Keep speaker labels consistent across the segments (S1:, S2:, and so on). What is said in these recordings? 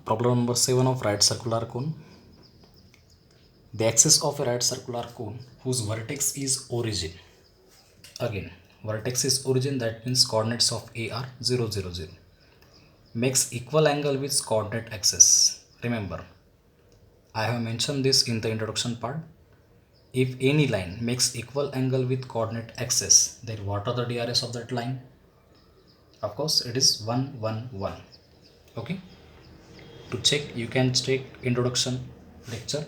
S1: problem number 7 of right circular cone. The axis of a right circular cone whose vertex is origin. Again, vertex is origin, that means coordinates of A are 0, 0, 0. Makes equal angle with coordinate axis. Remember, I have mentioned this in the introduction part. If any line makes equal angle with coordinate axis, then what are the DRS of that line? Of course, it is 1, 1, 1. Okay. To check, you can check introduction lecture.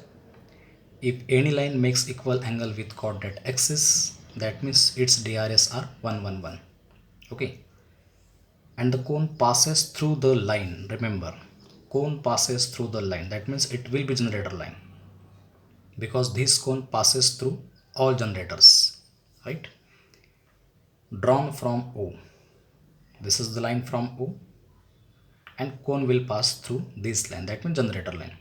S1: If any line makes equal angle with coordinate axis, that means its DRS are 1, 1, 1. Okay. And the cone passes through the line. Remember, cone passes through the line. That means it will be generator line, because this cone passes through all generators, right? Drawn from O. This is the line from O, and cone will pass through this line, that means generator line,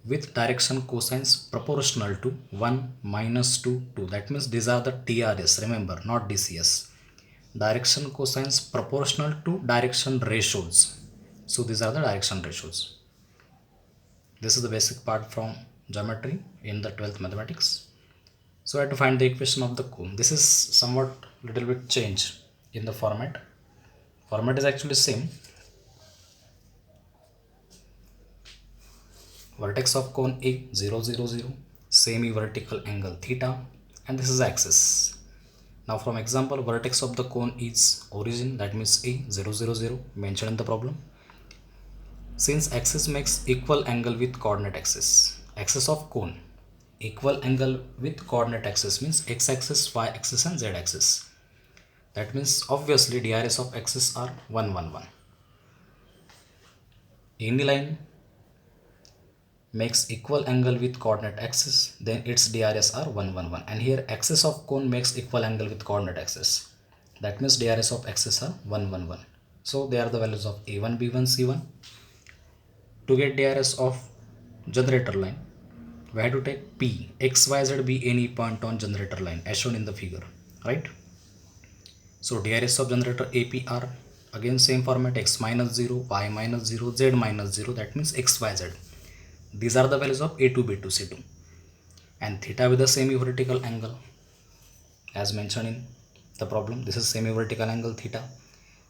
S1: with direction cosines proportional to 1, -2, 2. That means these are the TRS, remember, not DCS. Direction cosines proportional to direction ratios. So these are the direction ratios. This is the basic part from geometry in the 12th mathematics. So I have to find the equation of the cone. This is somewhat little bit change in the format. Format is actually same. Vertex of cone A 0, 0, 0, semi-vertical angle theta, and this is axis. Now from example, vertex of the cone is origin, that means A 0, 0, 0, mentioned in the problem. Since axis makes equal angle with coordinate axis, axis of cone equal angle with coordinate axis means x-axis, y-axis and z-axis. That means obviously DRS of axis are 1, 1, 1. Any line makes equal angle with coordinate axis, then its DRS are 1, 1, 1. And here axis of cone makes equal angle with coordinate axis. That means DRS of axis are 1, 1, 1. So they are the values of A1, B1, C1. To get DRS of generator line, we have to take P, X, Y, Z be any point on generator line as shown in the figure, right? So DRS of generator AP are again same format, X minus 0, Y minus 0, Z minus 0, that means X, Y, Z. These are the values of A2, B2, C2. And theta with the semi-vertical angle as mentioned in the problem. This is semi-vertical angle theta.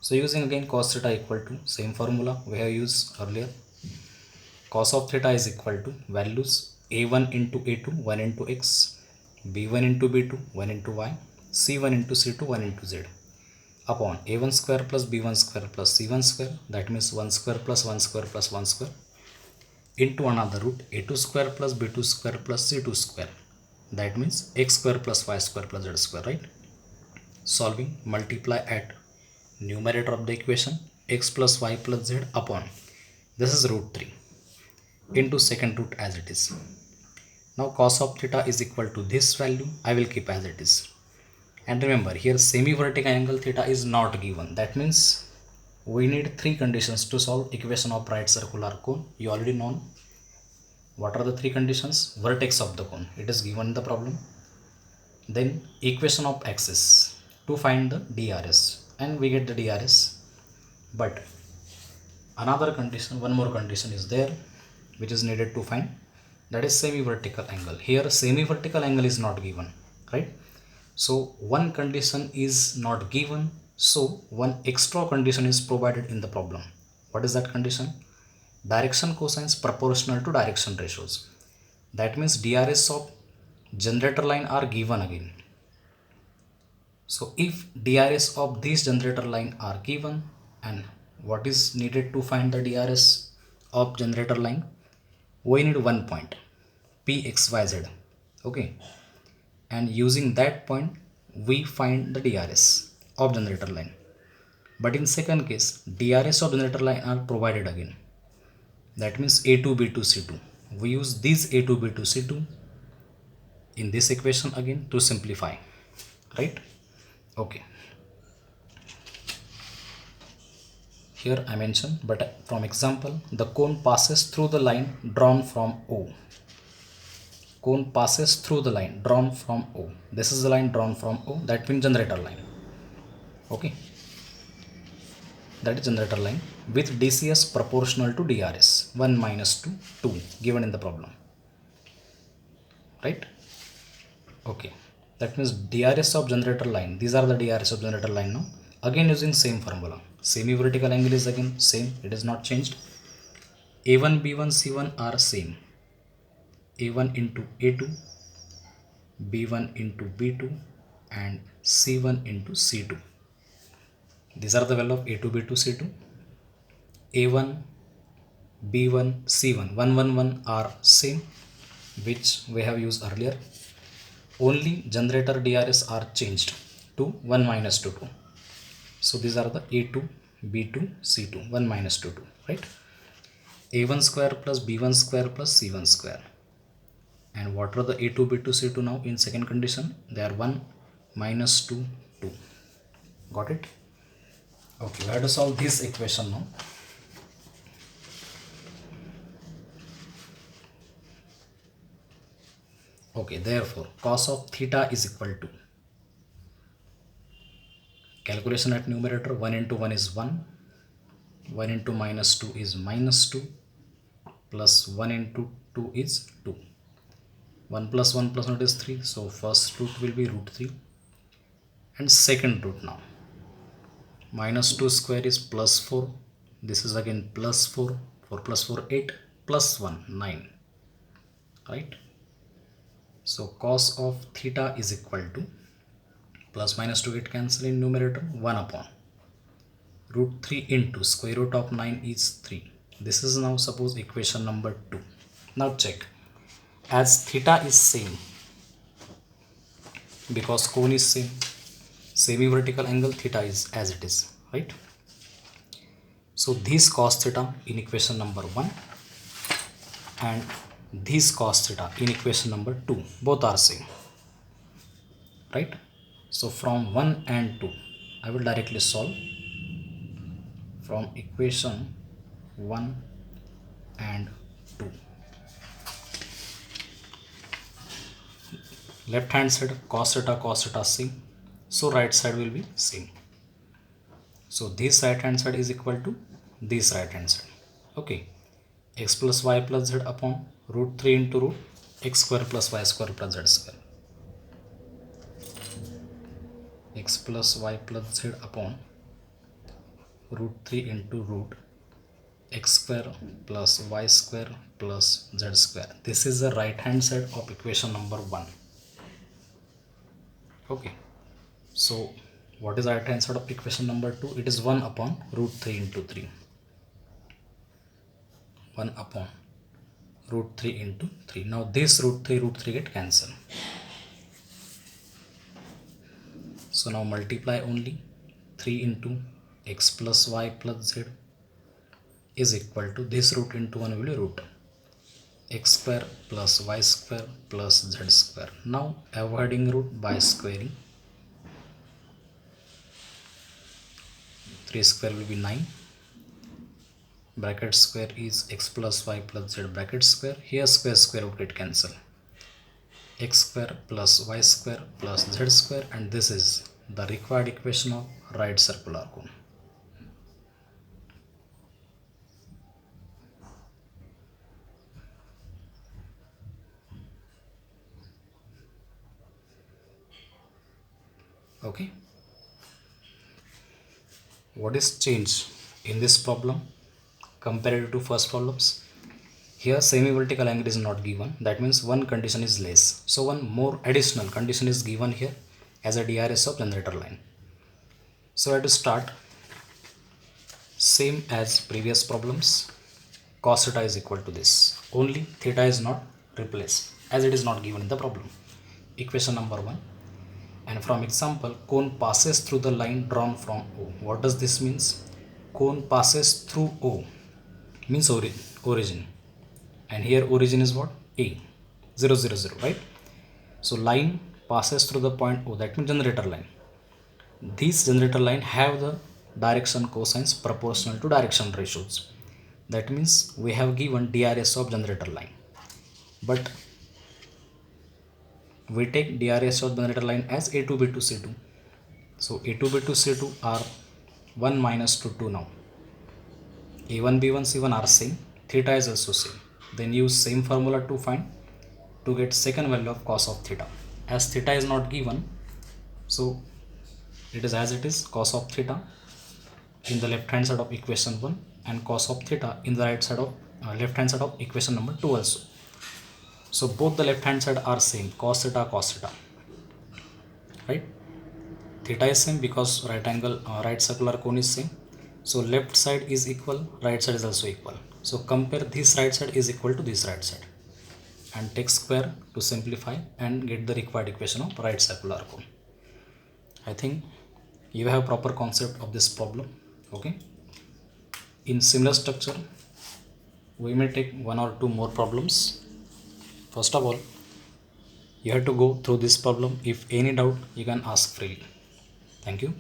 S1: So using again cos theta equal to same formula we have used earlier. Cos of theta is equal to values A1 into A2, 1 into X, B1 into B2, 1 into Y, C1 into C2, 1 into Z, upon A1 square plus B1 square plus C1 square, that means 1 square plus 1 square plus 1 square, into another root A2 square plus B2 square plus C2 square, that means X square plus Y square plus Z square, right? Solving, multiply at numerator of the equation X plus Y plus Z upon, this is root 3, into second root as it is. Now cos of theta is equal to this value, I will keep as it is. And remember, here semi-vertical angle theta is not given. That means we need 3 conditions to solve equation of right circular cone. You already know what are the 3 conditions. Vertex of the cone, it is given in the problem. Then equation of axis to find the DRS, and we get the DRS. But another condition, one more condition is there which is needed to find, that is semi-vertical angle. Here semi-vertical angle is not given, right? So one condition is not given, so one extra condition is provided in the problem. What is that condition? Direction cosines proportional to direction ratios. That means DRS of generator line are given again. So if DRS of this generator line are given, and what is needed to find the DRS of generator line? We need one point, PXYZ, okay? And using that point we find the DRS of generator line. But in second case, DRS of generator line are provided again, that means A2, B2, C2. We use these A2, B2, C2 in this equation again to simplify, right? Okay, here I mentioned, but from example, the cone passes through the line drawn from O. Cone passes through the line drawn from O. This is the line drawn from O, that means generator line, okay? That is generator line with DCS proportional to DRS. 1 minus 2 2 given in the problem, right? Okay, that means DRS of generator line, these are the DRS of generator line now. Again using same formula, semi vertical angle is again same, it is not changed. A1 B1 C1 are same, A1 into A2, B1 into B2 and C1 into C2. These are the value of A2 B2 C2. A1 B1 C1 111 are same, which we have used earlier. Only generator DRS are changed to 1 minus 2 2. So these are the A2 B2 C2 1 minus 2 2, right? A1 square plus B1 square plus C1 square. And what are the A2 B2 C2 now in second condition? They are 1 minus 2 2. Got it? Okay, we have to solve this equation now. Okay, therefore cos of theta is equal to, calculation at numerator, 1 into 1 is 1, 1 into minus 2 is minus 2, plus 1 into 2 is 2. 1 plus 1 plus 1 is 3, so first root will be root 3. And second root now, minus 2 square is plus 4, this is again plus 4, 4 plus 4 8, plus 1 9, right? So cos of theta is equal to, plus minus 2 get cancel in numerator, 1 upon root 3 into square root of 9 is 3. This is now suppose equation number 2. Now check, as theta is same, because cone is same, semi vertical angle theta is as it is, right? So this cos theta in equation number 1 and this cos theta in equation number 2 both are same, right? So from 1 and 2 I will directly solve from equation 1 and 2. Left hand side cos theta same, so right side will be same. So this right hand side is equal to this right hand side. Okay, x plus y plus z upon root 3 into root x square plus y square plus z square. X plus y plus z upon root 3 into root x square plus y square plus z square. This is the right hand side of equation number 1. Okay, so what is the right hand side of equation number 2? It is 1 upon root 3 into 3. 1 upon root 3 into 3. Now this root 3 get cancelled. So now multiply only, 3 into x plus y plus z is equal to, this root into 1 will be root x square plus y square plus z square. Now avoiding root by squaring, 3 square will be 9, bracket square is x plus y plus z bracket square, here square would get cancelled, x square plus y square plus z square, and this is the required equation of right circular cone. Okay, what is changed in this problem compared to first problems? Here semi vertical angle is not given, that means one condition is less, so one more additional condition is given here as a DRS of generator line. So I have to start same as previous problems, cos theta is equal to this, only theta is not replaced as it is not given in the problem. Equation number 1, and from example, cone passes through the line drawn from O. What does this means? Cone passes through O means origin, and here origin is what? A, 0 0 0, right? So line passes through the point O, that means generator line. These generator line have the direction cosines proportional to direction ratios. That means we have given DRS of generator line, but we take DRS of generator line as A2 B2 C2. So A2 B2 C2 are 1 minus 2 2 now. A1 B1 C1 are same, theta is also same. Then use same formula to get second value of cos of theta. As theta is not given, so it is as it is, cos of theta in the left hand side of equation 1 and cos of theta in the right side of left hand side of equation number 2 also. So both the left hand side are same, cos theta, right? Theta is same because right circular cone is same. So left side is equal, right side is also equal. So compare this right side is equal to this right side and take square to simplify and get the required equation of right circular cone. I think you have proper concept of this problem. Okay. In similar structure, we may take one or two more problems. First of all, you have to go through this problem. If any doubt, you can ask freely. Thank you.